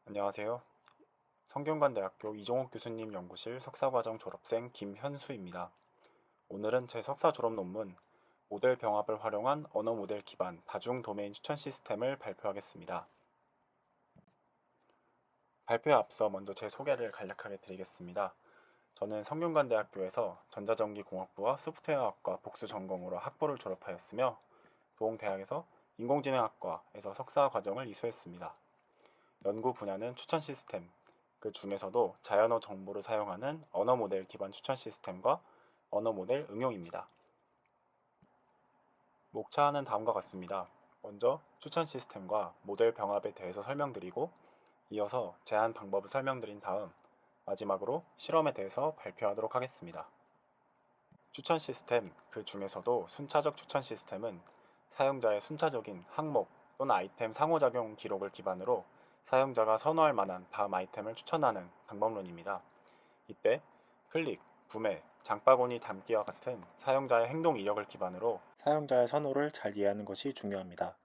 안녕하세요. 성균관대학교 이종옥 교수님 연구실 석사과정 졸업생 김현수입니다. 오늘은 제 석사 졸업 논문 모델 병합을 활용한 언어 모델 기반 다중 도메인 추천 시스템을 발표하겠습니다. 발표에 앞서 먼저 제 소개를 간략하게 드리겠습니다. 저는 성균관대학교에서 전자전기공학부와 소프트웨어학과 복수 전공으로 학부를 졸업하였으며 도홍대학에서 인공지능학과에서 석사 과정을 이수했습니다. 연구 분야는 추천 시스템, 그 중에서도 자연어 정보를 사용하는 언어 모델 기반 추천 시스템과 언어 모델 응용입니다. 목차는 다음과 같습니다. 먼저 추천 시스템과 모델 병합에 대해서 설명드리고 이어서 제한 방법을 설명드린 다음 마지막으로 실험에 대해서 발표하도록 하겠습니다. 추천 시스템, 그 중에서도 순차적 추천 시스템은 사용자의 순차적인 항목 또는 아이템 상호작용 기록을 기반으로 사용자가 선호할 만한 다음 아이템을 추천하는 방법론입니다. 이때 클릭, 구매, 장바구니 담기와 같은 사용자의 행동 이력을 기반으로 사용자의 선호를 잘 이해하는 것이 중요합니다.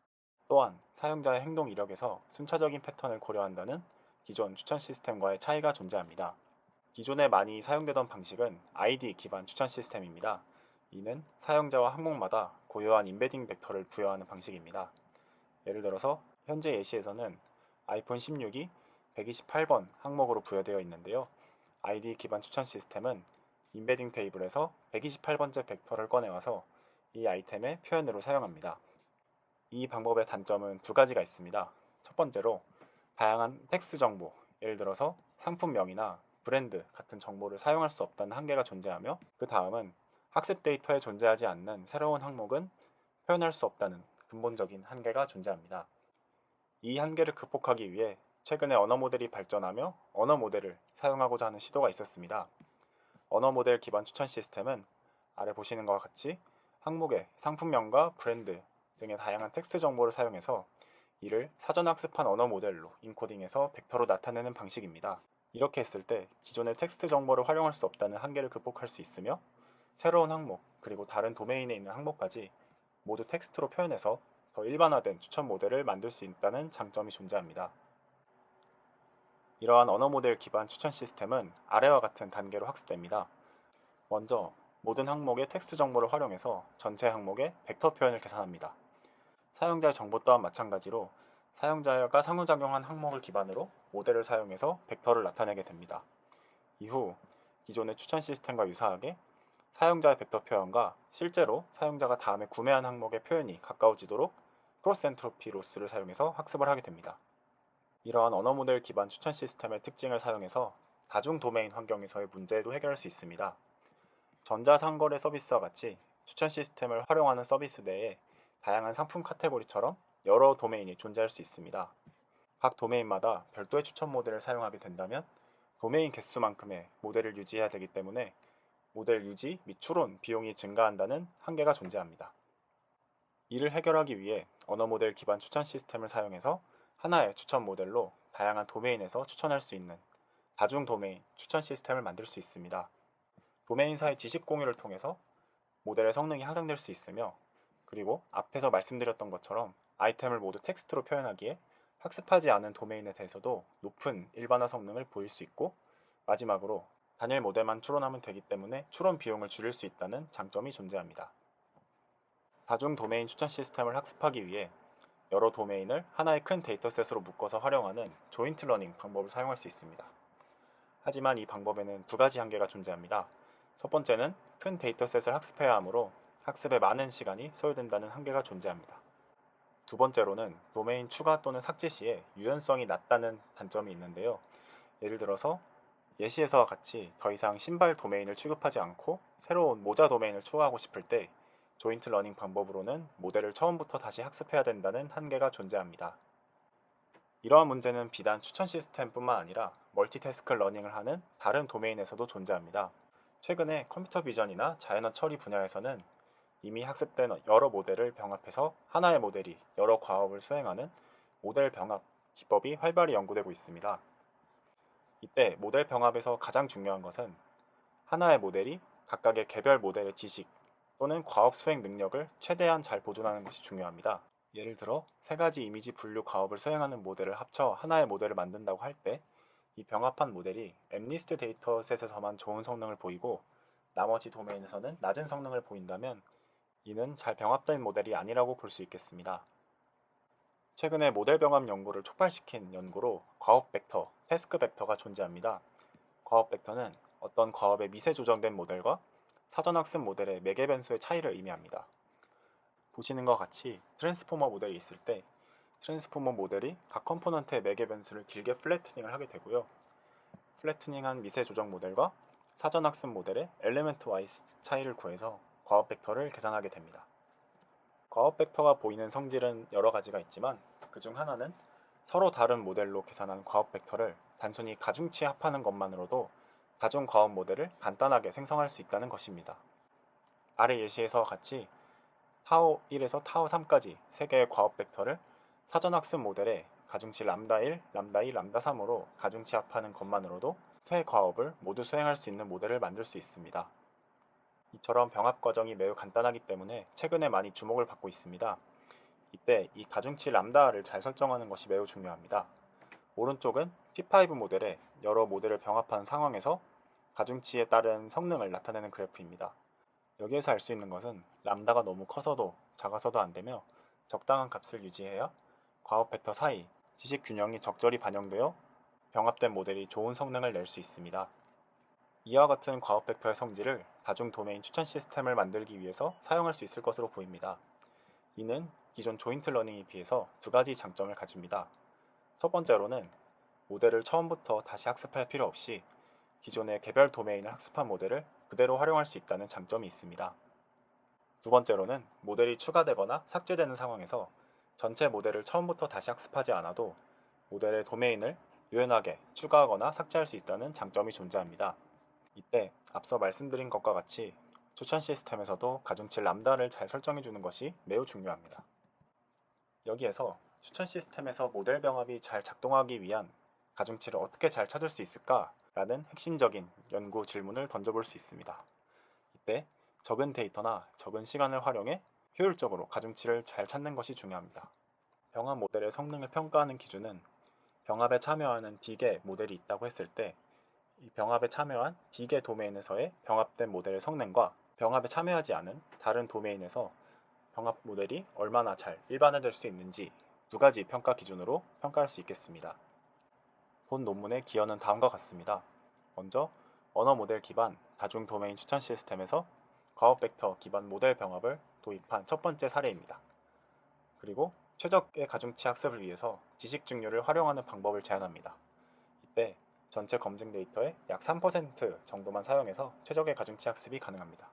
또한 사용자의 행동 이력에서 순차적인 패턴을 고려한다는 기존 추천 시스템과의 차이가 존재합니다. 기존에 많이 사용되던 방식은 ID 기반 추천 시스템입니다. 이는 사용자와 항목마다 고유한 임베딩 벡터를 부여하는 방식입니다. 예를 들어서 현재 예시에서는 아이폰 16이 128번 항목으로 부여되어 있는데요. ID 기반 추천 시스템은 임베딩 테이블에서 128번째 벡터를 꺼내와서 이 아이템의 표현으로 사용합니다. 이 방법의 단점은 두 가지가 있습니다. 첫 번째로 다양한 텍스트 정보, 예를 들어서 상품명이나 브랜드 같은 정보를 사용할 수 없다는 한계가 존재하며 그 다음은 학습 데이터에 존재하지 않는 새로운 항목은 표현할 수 없다는 근본적인 한계가 존재합니다. 이 한계를 극복하기 위해 최근에 언어 모델이 발전하며 언어 모델을 사용하고자 하는 시도가 있었습니다. 언어 모델 기반 추천 시스템은 아래 보시는 것과 같이 항목의 상품명과 브랜드 등의 다양한 텍스트 정보를 사용해서 이를 사전 학습한 언어 모델로 인코딩해서 벡터로 나타내는 방식입니다. 이렇게 했을 때 기존의 텍스트 정보를 활용할 수 없다는 한계를 극복할 수 있으며 새로운 항목 그리고 다른 도메인에 있는 항목까지 모두 텍스트로 표현해서 더 일반화된 추천 모델을 만들 수 있다는 장점이 존재합니다. 이러한 언어 모델 기반 추천 시스템은 아래와 같은 단계로 학습됩니다. 먼저 모든 항목의 텍스트 정보를 활용해서 전체 항목의 벡터 표현을 계산합니다. 사용자의 정보 또한 마찬가지로 사용자가 상호작용한 항목을 기반으로 모델을 사용해서 벡터를 나타내게 됩니다. 이후 기존의 추천 시스템과 유사하게 사용자의 벡터 표현과 실제로 사용자가 다음에 구매한 항목의 표현이 가까워지도록 크로스 엔트로피 로스를 사용해서 학습을 하게 됩니다. 이러한 언어 모델 기반 추천 시스템의 특징을 사용해서 다중 도메인 환경에서의 문제도 해결할 수 있습니다. 전자상거래 서비스와 같이 추천 시스템을 활용하는 서비스 내에 다양한 상품 카테고리처럼 여러 도메인이 존재할 수 있습니다. 각 도메인마다 별도의 추천 모델을 사용하게 된다면 도메인 개수만큼의 모델을 유지해야 되기 때문에 모델 유지 및 추론 비용이 증가한다는 한계가 존재합니다. 이를 해결하기 위해 언어 모델 기반 추천 시스템을 사용해서 하나의 추천 모델로 다양한 도메인에서 추천할 수 있는 다중 도메인 추천 시스템을 만들 수 있습니다. 도메인 사이 지식 공유를 통해서 모델의 성능이 향상될 수 있으며 그리고 앞에서 말씀드렸던 것처럼 아이템을 모두 텍스트로 표현하기에 학습하지 않은 도메인에 대해서도 높은 일반화 성능을 보일 수 있고 마지막으로 단일 모델만 추론하면 되기 때문에 추론 비용을 줄일 수 있다는 장점이 존재합니다. 다중 도메인 추천 시스템을 학습하기 위해 여러 도메인을 하나의 큰 데이터셋으로 묶어서 활용하는 조인트 러닝 방법을 사용할 수 있습니다. 하지만 이 방법에는 두 가지 한계가 존재합니다. 첫 번째는 큰 데이터셋을 학습해야 하므로 학습에 많은 시간이 소요된다는 한계가 존재합니다. 두 번째로는 도메인 추가 또는 삭제 시에 유연성이 낮다는 단점이 있는데요. 예를 들어서 예시에서와 같이 더 이상 신발 도메인을 취급하지 않고 새로운 모자 도메인을 추가하고 싶을 때 조인트 러닝 방법으로는 모델을 처음부터 다시 학습해야 된다는 한계가 존재합니다. 이러한 문제는 비단 추천 시스템뿐만 아니라 멀티태스크 러닝을 하는 다른 도메인에서도 존재합니다. 최근에 컴퓨터 비전이나 자연어 처리 분야에서는 이미 학습된 여러 모델을 병합해서 하나의 모델이 여러 과업을 수행하는 모델 병합 기법이 활발히 연구되고 있습니다. 이때 모델 병합에서 가장 중요한 것은 하나의 모델이 각각의 개별 모델의 지식 또는 과업 수행 능력을 최대한 잘 보존하는 것이 중요합니다. 예를 들어 세 가지 이미지 분류 과업을 수행하는 모델을 합쳐 하나의 모델을 만든다고 할 때 이 병합한 모델이 엠리스트 데이터셋에서만 좋은 성능을 보이고 나머지 도메인에서는 낮은 성능을 보인다면 이는 잘 병합된 모델이 아니라고 볼 수 있겠습니다. 최근에 모델 병합 연구를 촉발시킨 연구로 과업 벡터, 태스크 벡터가 존재합니다. 과업 벡터는 어떤 과업에 미세 조정된 모델과 사전학습 모델의 매개 변수의 차이를 의미합니다. 보시는 것 같이 트랜스포머 모델이 있을 때 트랜스포머 모델이 각 컴포넌트의 매개 변수를 길게 플래트닝을 하게 되고요. 플래트닝한 미세 조정 모델과 사전학습 모델의 엘리멘트 와이즈 차이를 구해서 과업 벡터를 계산하게 됩니다. 과업 벡터가 보이는 성질은 여러 가지가 있지만 그 중 하나는 서로 다른 모델로 계산한 과업 벡터를 단순히 가중치 합하는 것만으로도 다중 과업 모델을 간단하게 생성할 수 있다는 것입니다. 아래 예시에서와 같이 타오 1에서 타오 3까지 3개의 과업 벡터를 사전학습 모델에 가중치 람다 1, 람다 2, 람다 3으로 가중치 합하는 것만으로도 세 과업을 모두 수행할 수 있는 모델을 만들 수 있습니다. 이처럼 병합 과정이 매우 간단하기 때문에 최근에 많이 주목을 받고 있습니다. 이때 이 가중치 람다를 잘 설정하는 것이 매우 중요합니다. 오른쪽은 T5 모델에 여러 모델을 병합한 상황에서 가중치에 따른 성능을 나타내는 그래프입니다. 여기에서 알 수 있는 것은 람다가 너무 커서도 작아서도 안되며 적당한 값을 유지해야 과업 벡터 사이 지식 균형이 적절히 반영되어 병합된 모델이 좋은 성능을 낼 수 있습니다. 이와 같은 과업 벡터의 성질을 다중 도메인 추천 시스템을 만들기 위해서 사용할 수 있을 것으로 보입니다. 이는 기존 조인트 러닝에 비해서 두 가지 장점을 가집니다. 첫 번째로는 모델을 처음부터 다시 학습할 필요 없이 기존의 개별 도메인을 학습한 모델을 그대로 활용할 수 있다는 장점이 있습니다. 두 번째로는 모델이 추가되거나 삭제되는 상황에서 전체 모델을 처음부터 다시 학습하지 않아도 모델의 도메인을 유연하게 추가하거나 삭제할 수 있다는 장점이 존재합니다. 이때 앞서 말씀드린 것과 같이 추천 시스템에서도 가중치 람다를 잘 설정해주는 것이 매우 중요합니다. 여기에서 추천 시스템에서 모델 병합이 잘 작동하기 위한 가중치를 어떻게 잘 찾을 수 있을까? 라는 핵심적인 연구 질문을 던져볼 수 있습니다. 이때 적은 데이터나 적은 시간을 활용해 효율적으로 가중치를 잘 찾는 것이 중요합니다. 병합 모델의 성능을 평가하는 기준은 병합에 참여하는 D개 모델이 있다고 했을 때 이 병합에 참여한 D개 도메인에서의 병합된 모델의 성능과 병합에 참여하지 않은 다른 도메인에서 병합 모델이 얼마나 잘 일반화될 수 있는지 두 가지 평가 기준으로 평가할 수 있겠습니다. 본 논문의 기여는 다음과 같습니다. 먼저 언어 모델 기반 다중 도메인 추천 시스템에서 과업 벡터 기반 모델 병합을 도입한 첫 번째 사례입니다. 그리고 최적의 가중치 학습을 위해서 지식 증류를 활용하는 방법을 제안합니다. 이때 전체 검증 데이터의 약 3% 정도만 사용해서 최적의 가중치 학습이 가능합니다.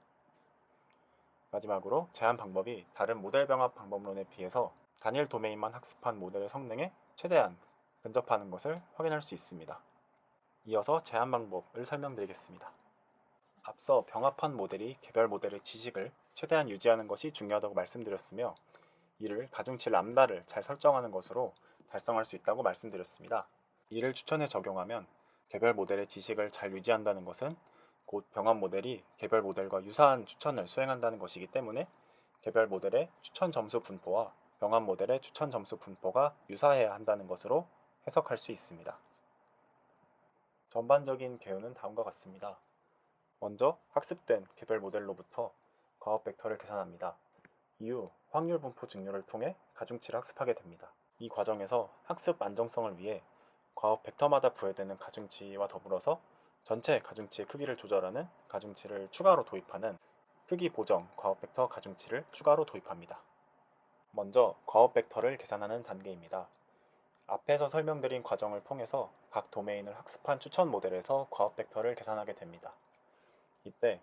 마지막으로 제안 방법이 다른 모델 병합 방법론에 비해서 단일 도메인만 학습한 모델의 성능에 최대한 근접하는 것을 확인할 수 있습니다. 이어서 제안 방법을 설명드리겠습니다. 앞서 병합한 모델이 개별 모델의 지식을 최대한 유지하는 것이 중요하다고 말씀드렸으며 이를 가중치 람다를 잘 설정하는 것으로 달성할 수 있다고 말씀드렸습니다. 이를 추천에 적용하면 개별 모델의 지식을 잘 유지한다는 것은 곧 병합 모델이 개별 모델과 유사한 추천을 수행한다는 것이기 때문에 개별 모델의 추천 점수 분포와 병합 모델의 추천 점수 분포가 유사해야 한다는 것으로 해석할 수 있습니다. 전반적인 개요는 다음과 같습니다. 먼저 학습된 개별 모델로부터 과업 벡터를 계산합니다. 이후 확률 분포 증류를 통해 가중치를 학습하게 됩니다. 이 과정에서 학습 안정성을 위해 과업 벡터마다 부여되는 가중치와 더불어서 전체 가중치의 크기를 조절하는 가중치를 추가로 도입하는 크기 보정 과업 벡터 가중치를 추가로 도입합니다. 먼저 과업 벡터를 계산하는 단계입니다. 앞에서 설명드린 과정을 통해서 각 도메인을 학습한 추천 모델에서 과업 벡터를 계산하게 됩니다. 이때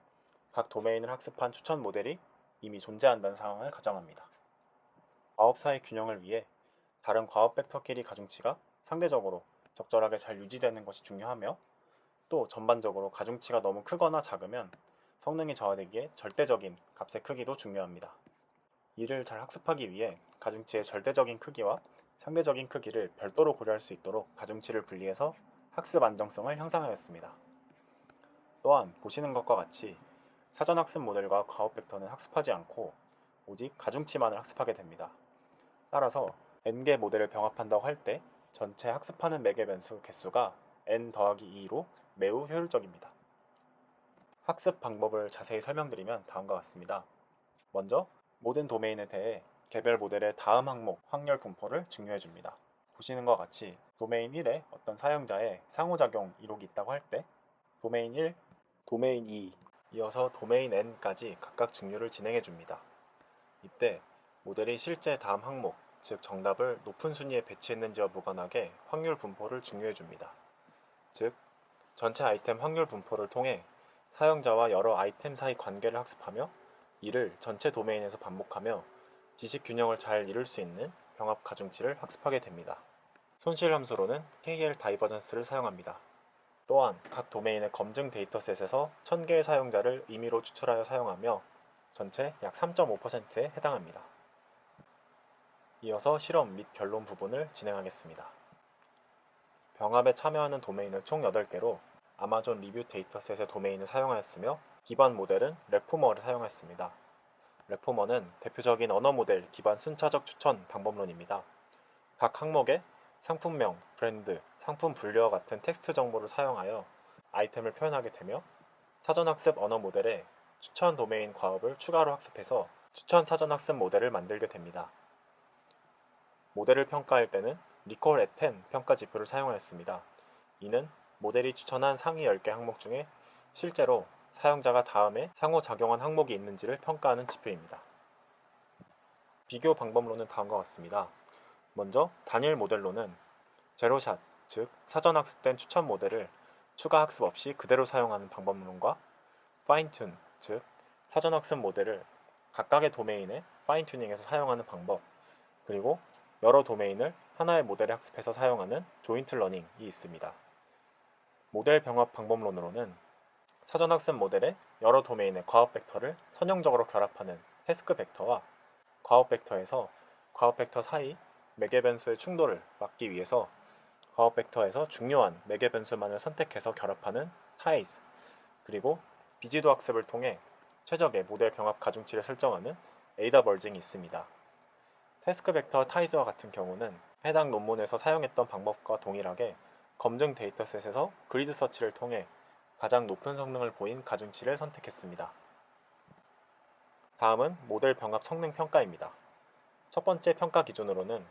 각 도메인을 학습한 추천 모델이 이미 존재한다는 상황을 가정합니다. 과업 사이 균형을 위해 다른 과업 벡터끼리 가중치가 상대적으로 적절하게 잘 유지되는 것이 중요하며 또 전반적으로 가중치가 너무 크거나 작으면 성능이 저하되기에 절대적인 값의 크기도 중요합니다. 이를 잘 학습하기 위해 가중치의 절대적인 크기와 상대적인 크기를 별도로 고려할 수 있도록 가중치를 분리해서 학습 안정성을 향상하였습니다. 또한 보시는 것과 같이 사전학습 모델과 과업 벡터는 학습하지 않고 오직 가중치만을 학습하게 됩니다. 따라서 n개 모델을 병합한다고 할 때 전체 학습하는 매개 변수 개수가 n 더하기 2로 매우 효율적입니다. 학습 방법을 자세히 설명드리면 다음과 같습니다. 먼저 모든 도메인에 대해 개별 모델의 다음 항목 확률 분포를 증명해 줍니다. 보시는 것과 같이 도메인 1에 어떤 사용자의 상호작용 이록이 있다고 할 때 도메인 1, 도메인 2, 이어서 도메인 n까지 각각 증류를 진행해 줍니다. 이때 모델이 실제 다음 항목, 즉 정답을 높은 순위에 배치했는지와 무관하게 확률 분포를 증류해 줍니다. 즉 전체 아이템 확률 분포를 통해 사용자와 여러 아이템 사이 관계를 학습하며 이를 전체 도메인에서 반복하며 지식 균형을 잘 이룰 수 있는 병합 가중치를 학습하게 됩니다. 손실 함수로는 KL 다이버전스를 사용합니다. 또한 각 도메인의 검증 데이터셋에서 1000개의 사용자를 임의로 추출하여 사용하며 전체 약 3.5%에 해당합니다. 이어서 실험 및 결론 부분을 진행하겠습니다. 병합에 참여하는 도메인은 총 8개로 아마존 리뷰 데이터셋의 도메인을 사용하였으며 기반 모델은 레포머를 사용했습니다. 레포머는 대표적인 언어 모델 기반 순차적 추천 방법론입니다. 각 항목에 상품명, 브랜드, 상품 분류와 같은 텍스트 정보를 사용하여 아이템을 표현하게 되며 사전학습 언어 모델에 추천 도메인 과업을 추가로 학습해서 추천 사전학습 모델을 만들게 됩니다. 모델을 평가할 때는 리콜 at 10 평가 지표를 사용하였습니다. 이는 모델이 추천한 상위 10개 항목 중에 실제로 사용자가 다음에 상호작용한 항목이 있는지를 평가하는 지표입니다. 비교 방법론은 다음과 같습니다. 먼저 단일 모델로는 제로샷, 즉 사전학습된 추천 모델을 추가 학습 없이 그대로 사용하는 방법론과 파인튠, 즉 사전학습 모델을 각각의 도메인에 파인튜닝해서 사용하는 방법, 그리고 여러 도메인을 하나의 모델에 학습해서 사용하는 조인트 러닝이 있습니다. 모델 병합 방법론으로는 사전학습 모델의 여러 도메인의 과업 벡터를 선형적으로 결합하는 태스크 벡터와 과업 벡터에서 과업 벡터 사이 매개 변수의 충돌을 막기 위해서 과업 벡터에서 중요한 매개 변수만을 선택해서 결합하는 타이즈, 그리고 비지도 학습을 통해 최적의 모델 병합 가중치를 설정하는 에이다 멀징이 있습니다. 태스크 벡터 타이즈와 같은 경우는 해당 논문에서 사용했던 방법과 동일하게 검증 데이터셋에서 그리드 서치를 통해 가장 높은 성능을 보인 가중치를 선택했습니다. 다음은 모델 병합 성능 평가입니다. 첫 번째 평가 기준으로는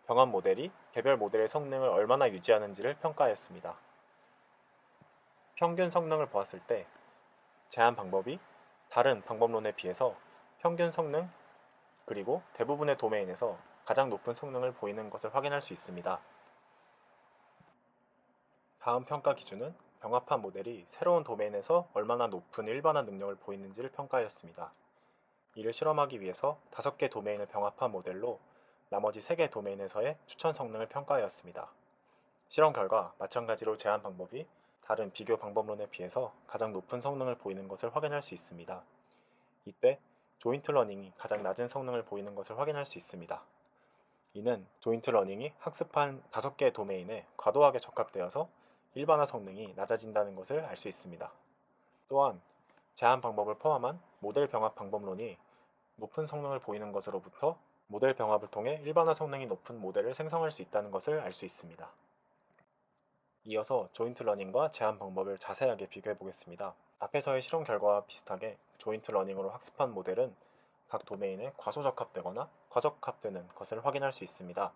병합 모델이 개별 모델의 성능을 얼마나 유지하는지를 평가하였습니다. 평균 성능을 보았을 때 제한 방법이 다른 방법론에 비해서 평균 성능 그리고 대부분의 도메인에서 가장 높은 성능을 보이는 것을 확인할 수 있습니다. 다음 평가 기준은 병합한 모델이 새로운 도메인에서 얼마나 높은 일반화 능력을 보이는지를 평가하였습니다. 이를 실험하기 위해서 5개 도메인을 병합한 모델로 나머지 3개 도메인에서의 추천 성능을 평가하였습니다. 실험 결과 마찬가지로 제한 방법이 다른 비교 방법론에 비해서 가장 높은 성능을 보이는 것을 확인할 수 있습니다. 이때 조인트 러닝이 가장 낮은 성능을 보이는 것을 확인할 수 있습니다. 이는 조인트 러닝이 학습한 5개의 도메인에 과도하게 적합되어서 일반화 성능이 낮아진다는 것을 알 수 있습니다. 또한 제한 방법을 포함한 모델 병합 방법론이 높은 성능을 보이는 것으로부터 모델 병합을 통해 일반화 성능이 높은 모델을 생성할 수 있다는 것을 알 수 있습니다. 이어서 조인트 러닝과 제한 방법을 자세하게 비교해 보겠습니다. 앞에서의 실험 결과와 비슷하게 조인트 러닝으로 학습한 모델은 각 도메인에 과소적합되거나 과적합되는 것을 확인할 수 있습니다.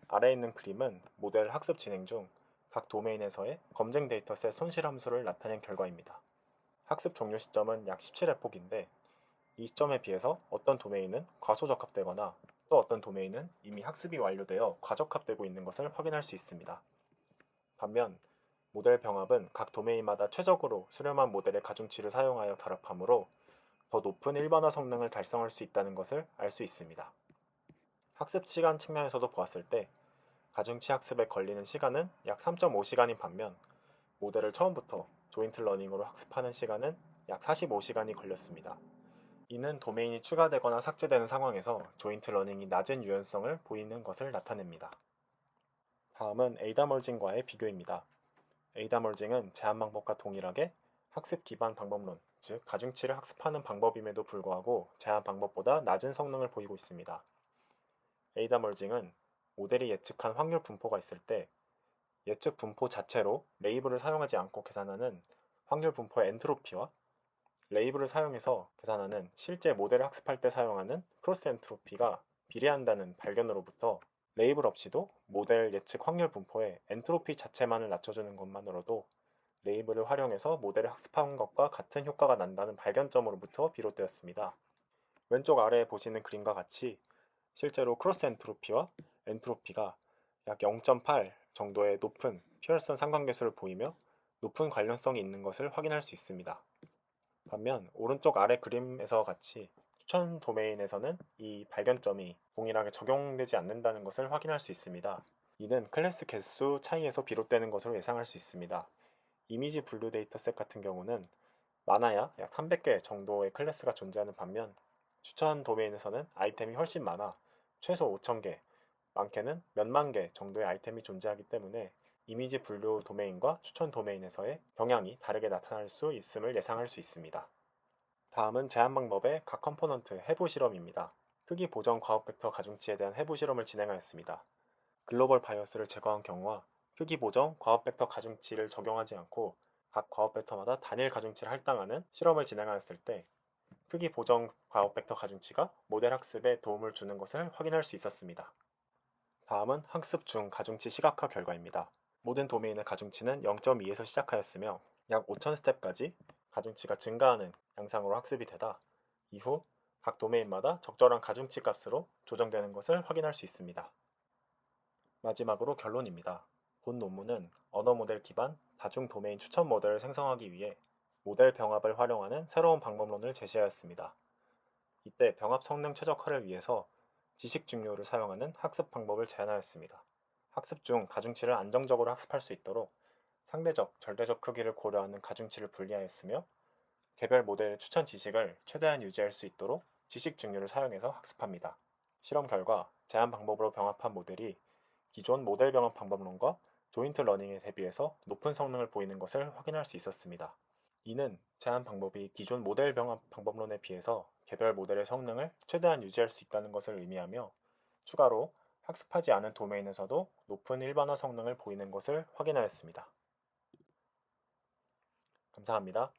아래에 있는 그림은 모델 학습 진행 중 각 도메인에서의 검증 데이터셋 손실 함수를 나타낸 결과입니다. 학습 종료 시점은 약 17회폭인데 이 시점에 비해서 어떤 도메인은 과소적합되거나 또 어떤 도메인은 이미 학습이 완료되어 과적합되고 있는 것을 확인할 수 있습니다. 반면 모델 병합은 각 도메인마다 최적으로 수렴한 모델의 가중치를 사용하여 결합하므로 더 높은 일반화 성능을 달성할 수 있다는 것을 알 수 있습니다. 학습 시간 측면에서도 보았을 때 가중치 학습에 걸리는 시간은 약 3.5시간인 반면 모델을 처음부터 조인트 러닝으로 학습하는 시간은 약 45시간이 걸렸습니다. 이는 도메인이 추가되거나 삭제되는 상황에서 조인트 러닝이 낮은 유연성을 보이는 것을 나타냅니다. 다음은 에이다 멀징과의 비교입니다. 에이다 멀징은 제한 방법과 동일하게 학습 기반 방법론, 즉 가중치를 학습하는 방법임에도 불구하고 제한 방법보다 낮은 성능을 보이고 있습니다. 에이다 머징은 모델이 예측한 확률 분포가 있을 때 예측 분포 자체로 레이블을 사용하지 않고 계산하는 확률 분포의 엔트로피와 레이블을 사용해서 계산하는 실제 모델을 학습할 때 사용하는 크로스 엔트로피가 비례한다는 발견으로부터 레이블 없이도 모델 예측 확률 분포의 엔트로피 자체만을 낮춰주는 것만으로도 레이블을 활용해서 모델을 학습한 것과 같은 효과가 난다는 발견점으로부터 비롯되었습니다. 왼쪽 아래에 보시는 그림과 같이 실제로 크로스 엔트로피와 엔트로피가 약 0.8 정도의 높은 피어슨 상관계수를 보이며 높은 관련성이 있는 것을 확인할 수 있습니다. 반면 오른쪽 아래 그림에서 같이 추천 도메인에서는 이 발견점이 동일하게 적용되지 않는다는 것을 확인할 수 있습니다. 이는 클래스 개수 차이에서 비롯되는 것으로 예상할 수 있습니다. 이미지 분류 데이터셋 같은 경우는 많아야 약 300개 정도의 클래스가 존재하는 반면 추천 도메인에서는 아이템이 훨씬 많아 최소 5,000개, 많게는 몇만 개 정도의 아이템이 존재하기 때문에 이미지 분류 도메인과 추천 도메인에서의 경향이 다르게 나타날 수 있음을 예상할 수 있습니다. 다음은 제한 방법의 각 컴포넌트 해부 실험입니다. 크기 보정 과업 벡터 가중치에 대한 해부 실험을 진행하였습니다. 글로벌 바이어스를 제거한 경우와 크기 보정 과업 벡터 가중치를 적용하지 않고 각 과업 벡터마다 단일 가중치를 할당하는 실험을 진행하였을 때 크기 보정 과업 벡터 가중치가 모델 학습에 도움을 주는 것을 확인할 수 있었습니다. 다음은 학습 중 가중치 시각화 결과입니다. 모든 도메인의 가중치는 0.2에서 시작하였으며 약 5,000스텝까지 가중치가 증가하는 양상으로 학습이 되다 이후 각 도메인마다 적절한 가중치 값으로 조정되는 것을 확인할 수 있습니다. 마지막으로 결론입니다. 본 논문은 언어 모델 기반 다중 도메인 추천 모델을 생성하기 위해 모델 병합을 활용하는 새로운 방법론을 제시하였습니다. 이때 병합 성능 최적화를 위해서 지식 중요를 사용하는 학습 방법을 제안하였습니다. 학습 중 가중치를 안정적으로 학습할 수 있도록 상대적, 절대적 크기를 고려하는 가중치를 분리하였으며 개별 모델의 추천 지식을 최대한 유지할 수 있도록 지식 증류를 사용해서 학습합니다. 실험 결과 제한 방법으로 병합한 모델이 기존 모델 병합 방법론과 조인트 러닝에 대비해서 높은 성능을 보이는 것을 확인할 수 있었습니다. 이는 제한 방법이 기존 모델 병합 방법론에 비해서 개별 모델의 성능을 최대한 유지할 수 있다는 것을 의미하며 추가로 학습하지 않은 도메인에서도 높은 일반화 성능을 보이는 것을 확인하였습니다. 감사합니다.